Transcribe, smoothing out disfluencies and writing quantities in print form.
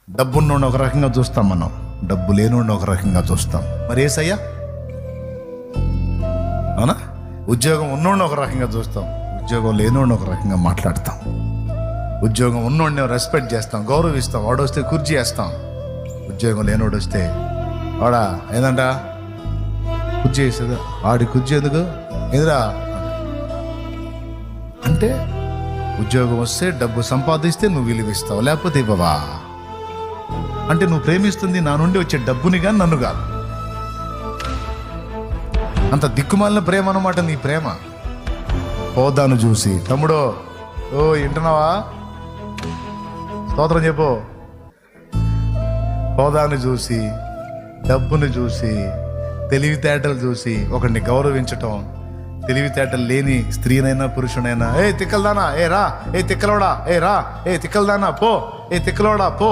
డబ్బున్నోడిని ఒక రకంగా చూస్తాం, మనం డబ్బు లేనోడిని ఒక రకంగా చూస్తాం. మరి యేసయ్య అవునా? ఉద్యోగం ఉన్నోడిని ఒక రకంగా చూస్తాం, ఉద్యోగం లేనోడిని ఒక రకంగా మాట్లాడతాం. ఉద్యోగం ఉన్నోడిని రెస్పెక్ట్ చేస్తాం, గౌరవిస్తాం. వాడు వస్తే కుర్చీ వేస్తాం. ఉద్యోగం లేనోడు వస్తే వాడా ఏదంట కుర్చీ వేసేదా, వాడి కుర్చీ ఎందుకు ఎదురా అంటే, ఉద్యోగం వస్తే డబ్బు సంపాదిస్తే నువ్వు విలువిస్తావు, లేకపోతే ఇవ్వవా. అంటే నువ్వు ప్రేమిస్తుంది నా నుండి వచ్చే డబ్బుని కానీ నన్ను కాదు. అంత దిక్కుమాలిన ప్రేమ అన్నమాట నీ ప్రేమ. హోదాను చూసి, తమ్ముడో ఓ వింటున్నావా, స్తోత్రం చెప్పు. హోదాను చూసి, డబ్బును చూసి, తెలివితేటలు చూసి ఒకడిని గౌరవించటం. తెలివితేటలు లేని స్త్రీనైనా పురుషునైనా, ఏ తిక్కలదానా, ఏ రా, ఏ తిక్కలోడా, ఏ రా, ఏ తిక్కలదానా పో, ఏ తిక్కలోడా పో